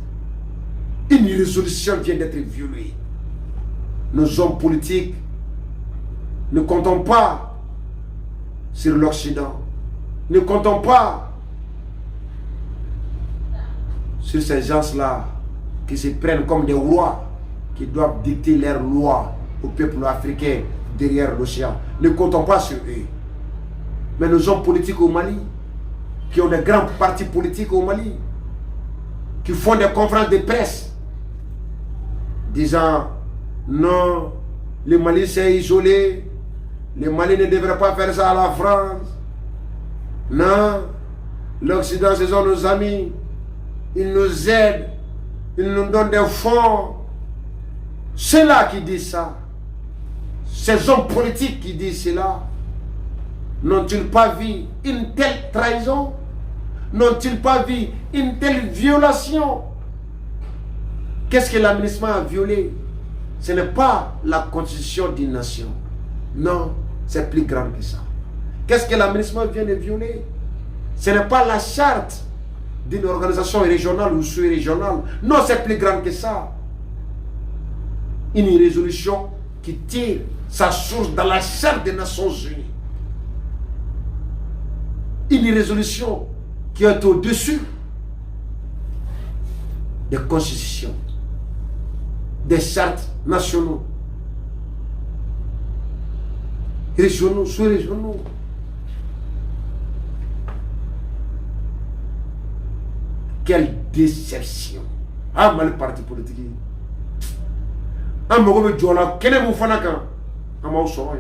Une résolution vient d'être violée. Nos hommes politiques ne comptons pas sur l'Occident. Ne comptons pas sur ces gens-là qui se prennent comme des rois, qui doivent dicter leurs lois au peuple africain derrière l'océan. Ne comptons pas sur eux. Mais nos hommes politiques au Mali, qui ont des grands partis politiques au Mali, qui font des conférences de presse, disant non, le Mali s'est isolé, le Mali ne devrait pas faire ça à la France, non, l'Occident ce sont nos amis, ils nous aident, ils nous donnent des fonds. C'est là qui disent ça. Ces hommes politiques qui disent cela, n'ont-ils pas vu une telle trahison? N'ont-ils pas vu une telle violation? Qu'est-ce que l'aménagement a violé? Ce n'est pas la constitution d'une nation. Non, c'est plus grand que ça. Qu'est-ce que l'aménagement vient de violer? Ce n'est pas la charte d'une organisation régionale ou sous-régionale. Non, c'est plus grand que ça. Une résolution qui tire sa source dans la charte des Nations Unies. Une résolution qui est au-dessus des constitutions, des chartes nationaux, régionaux, sous-régionaux. Quelle déception! Ah, mal parti politique. Ah, mon gars, Jola, quel est mon fanaka? Ah, mon soin.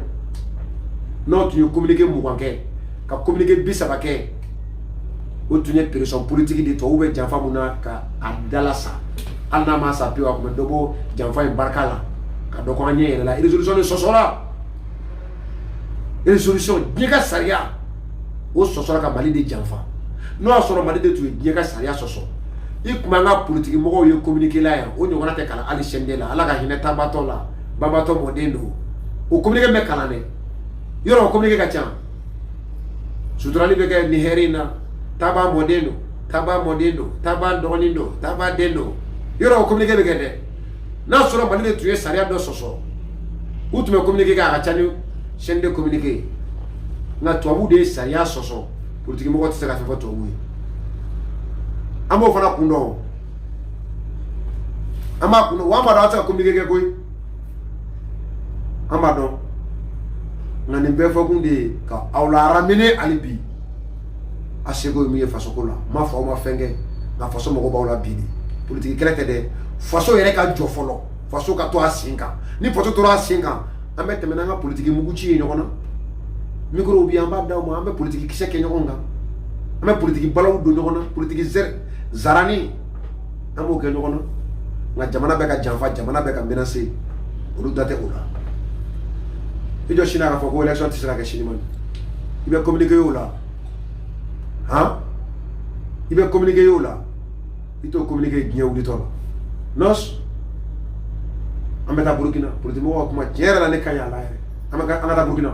Non, tu ne communiques pas avec ka communiquer bisabake. Ou tu n'es personne politique de toi ou bien j'enfant mon ka adalasa. Alna masa piwa comme dobo j'enfant barkala. Ka doko anye la résolution de sosola. Résolution diega saria. O sosola ka Mali de j'enfant. Non solo Mali de tu diega saria soso. Ikumanga politique mo yo communiquer la ya. O nyona te kala ali shendela. Ala ka hineta batola. Babato modendo. O communiquer me kala ne. Yoro communiquer ka tian. Sutrali beke niherina. Taba modendo. Taba modendo. Taba donindo. Taba dendo. Yoro communiquer beke de. Na solo Mali de tu es saria do soso. Ou tu me communiquer ka chani chaîne de communiquer. Na to abu de saria soso. Politique mo ko tse ka fe foto wi. Amo fana kundo. Ama kundo wa ma da ta communiquer ko yi. Ama do. Ngani be fo kunde ka awla ramene alibi. Asego mi faso ko la. Ma fa o ma fenge. Na faso mo ko ba wala bini. Politique kele tede. Faso yere ka jo folo. Faso ka to asinka. Ni poto to asinka. Ambe temena nga politique muguchi nyokona. Mikro bi amba da mo ambe politique kiseke nyokonga. Ambe politique balaw do nyokona, politique zarani. Amo ke nyokona. Nga jamana be ka janfa, jamana be ka menacer. Olu date ola. Ijo shina ka foko election tisera ka shini man. Ibe communiquer yo la. Hein? Ibe communiquer yo la. Ito communiquer bien ou ditola. Nos ambe ta Burkina, politique mo ko ma tiere la ne kanya la ere. Amata Burkina.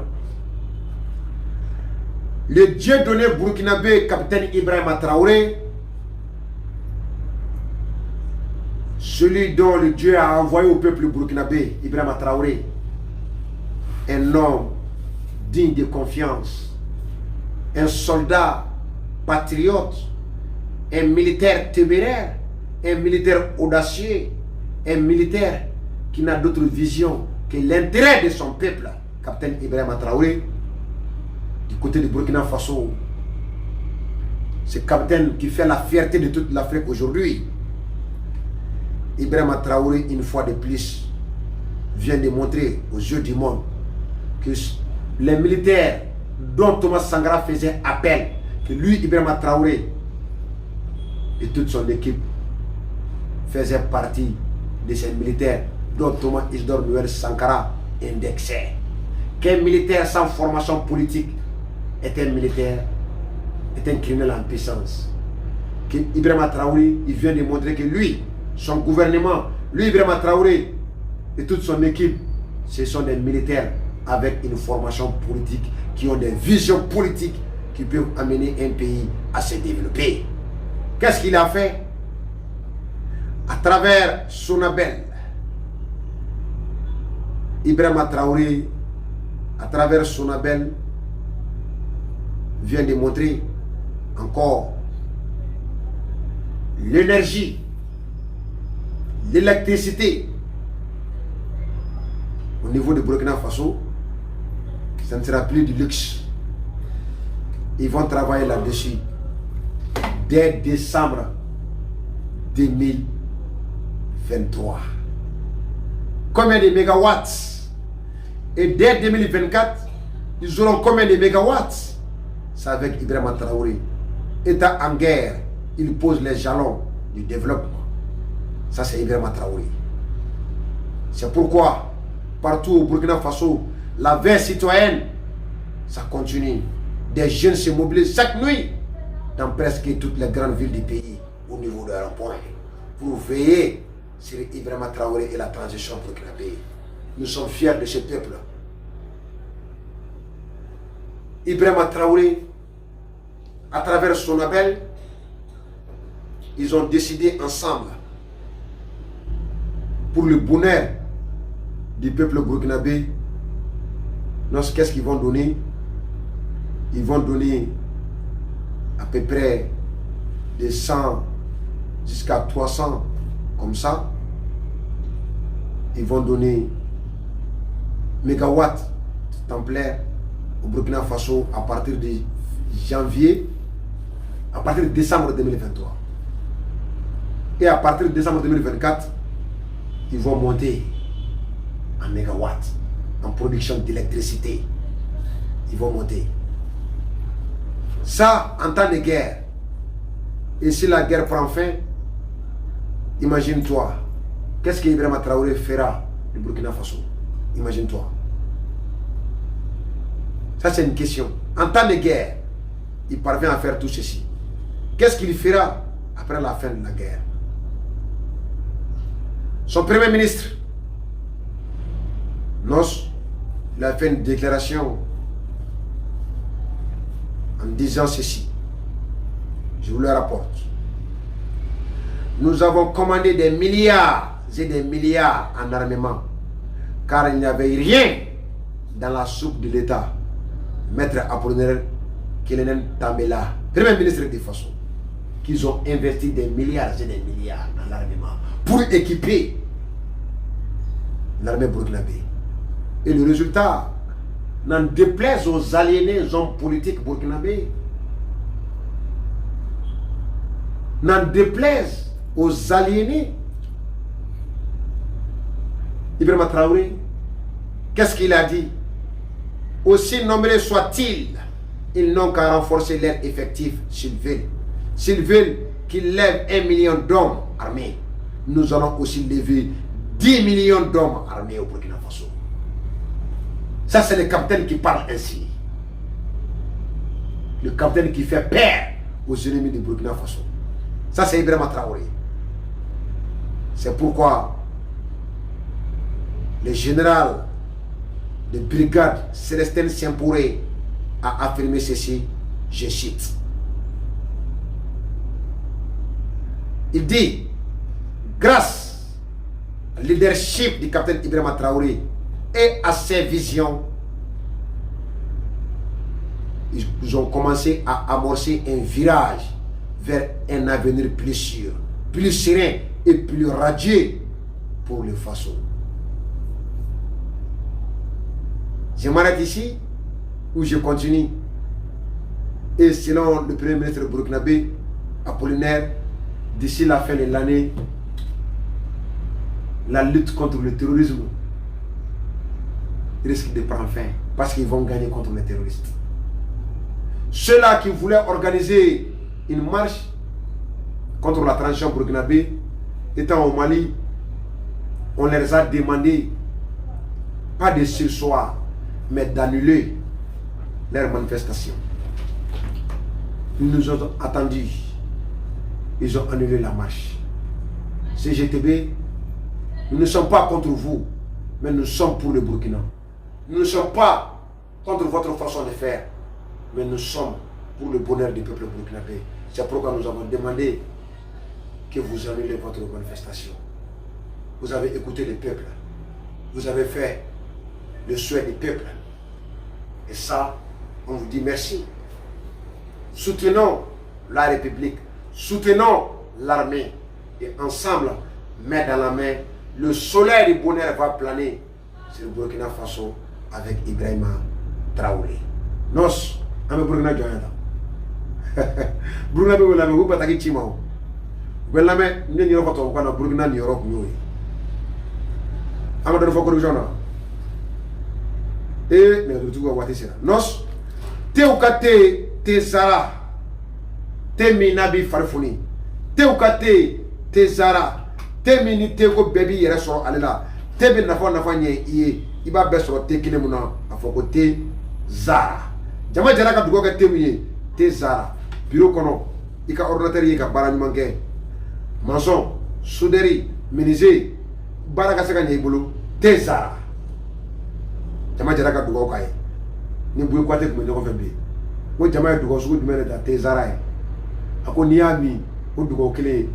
Le Dieu donné burkinabé, capitaine Ibrahima Traoré, celui dont le Dieu a envoyé au peuple burkinabé, Ibrahima Traoré, un homme digne de confiance, un soldat patriote, un militaire téméraire, un militaire audacieux, un militaire qui n'a d'autre vision que l'intérêt de son peuple, capitaine Ibrahima Traoré, du côté de Burkina Faso. Ce capitaine qui fait la fierté de toute l'Afrique aujourd'hui. Ibrahima Traoré, une fois de plus, vient de montrer aux yeux du monde que les militaires dont Thomas Sankara faisait appel, que lui, Ibrahima Traoré, et toute son équipe faisaient partie de ces militaires dont Thomas Isidore Noël Sankara indexait. Qu'un militaire sans formation politique est un militaire, est un criminel en puissance. Que Ibrahima Traoré, il vient de montrer que lui, son gouvernement, lui, Ibrahima Traoré et toute son équipe, ce sont des militaires avec une formation politique, qui ont des visions politiques qui peuvent amener un pays à se développer. Qu'est-ce qu'il a fait? À travers Sonabel, Ibrahima Traoré, à travers Sonabel, vient de montrer encore l'énergie, l'électricité au niveau de Burkina Faso. Ça ne sera plus du luxe. Ils vont travailler là-dessus dès décembre 2023. Combien de mégawatts? Et dès 2024, ils auront combien de mégawatts? C'est avec Ibrahima Traoré. État en guerre, il pose les jalons du développement. Ça, c'est Ibrahima Traoré. C'est pourquoi, partout au Burkina Faso, la veille citoyenne, ça continue. Des jeunes se mobilisent chaque nuit dans presque toutes les grandes villes du pays, au niveau de l'aéroport, pour veiller sur Ibrahima Traoré et la transition burkinabé. Nous sommes fiers de ce peuple. Ibrahima Traoré, à travers son appel, ils ont décidé ensemble pour le bonheur du peuple burkinabé. Qu'est-ce qu'ils vont donner? Ils vont donner à peu près de 100 jusqu'à 300 comme ça. Ils vont donner mégawatts templaires au Burkina Faso à partir de janvier, à partir de décembre 2023. Et à partir de décembre 2024, ils vont monter en mégawatts, en production d'électricité. Ils vont monter. Ça, en temps de guerre. Et si la guerre prend fin, imagine-toi, qu'est-ce que Ibrahima Traoré fera du Burkina Faso? Imagine-toi. Ça, c'est une question. En temps de guerre, il parvient à faire tout ceci. Qu'est-ce qu'il fera après la fin de la guerre? Son premier ministre, il a fait une déclaration en disant ceci. Je vous le rapporte. Nous avons commandé des milliards et des milliards en armement, car il n'y avait rien dans la soupe de l'État. Maître Apollinaire Kilenen Tambela, premier ministre de Faso, qu'ils ont investi des milliards et des milliards dans l'armement pour équiper l'armée burkinabé. Et le résultat, n'en déplaise aux aliénés hommes politiques burkinabés, n'en déplaise aux aliénés, Ibrahima Traoré, qu'est-ce qu'il a dit? Aussi nombreux soient-ils, ils n'ont qu'à renforcer leur effectif s'ils veulent. S'ils veulent qu'ils lèvent 1 million d'hommes armés, nous allons aussi lever 10 millions d'hommes armés au Burkina Faso. Ça, c'est le capitaine qui parle ainsi. Le capitaine qui fait peur aux ennemis du Burkina Faso. Ça, c'est Ibrahima Traoré. C'est pourquoi le général de brigade Célestin Simporé a affirmé ceci, je cite. Il dit, grâce au leadership du capitaine Ibrahima Traoré et à ses visions, ils ont commencé à amorcer un virage vers un avenir plus sûr, plus serein et plus radieux pour le Faso. Je m'arrête ici ou je continue. Et selon le Premier ministre burkinabé, Apollinaire, d'ici la fin de l'année, la lutte contre le terrorisme risque de prendre fin parce qu'ils vont gagner contre les terroristes. Ceux-là qui voulaient organiser une marche contre la transition burkinabé, étant au Mali, on leur a demandé, pas de surseoir, mais d'annuler leur manifestation. Ils nous ont attendus. Ils ont annulé la marche. CGTB, nous ne sommes pas contre vous, mais nous sommes pour le Burkina. Nous ne sommes pas contre votre façon de faire, mais nous sommes pour le bonheur du peuple burkinabé. C'est pourquoi nous avons demandé que vous annulez votre manifestation. Vous avez écouté le peuple. Vous avez fait le souhait du peuple. Et ça, on vous dit merci. Soutenons la République, soutenons l'armée. Et ensemble, main dans la main, le soleil du bonheur va planer sur le Burkina Faso avec Ibrahima Traoré. Nos, ame Burkina Joyanda. Burkina Bebe lame, vous bataki Chimao. Vous lame, nous n'y avons pas de Burkina ni Europe. Amadou Fokorujona. Et nous avons dit ça. Nos, Teukate, Tezara, Teminabi Farfuni, Teukate, Tezara, Temini Teko Baby Yereso Alela, Tebe Nafanye, Iba Besro Tekinemuna, Afokote, Zara. Jama Jaraka Dugoka Temiye, Tezara, Bureau Kono, Ika ordinateur Yika Baranmanke, Maçon, Souderi, Menuisier, Barakasaka Nebulu, Tezara. Jama Jaraka Dugoka. Ni boué quoi t'es comme nous avons fait. Moi jamais du gosse du mène à Tezara. Ako niami, au du go clé,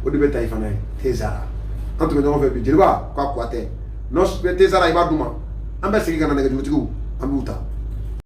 au du bétail fané, Tezara. Entre nous avons fait. Je vois quoi t'es. Nos Tezara il va douma. Ambe c'est qui qu'on a négocié du coup. Amuta.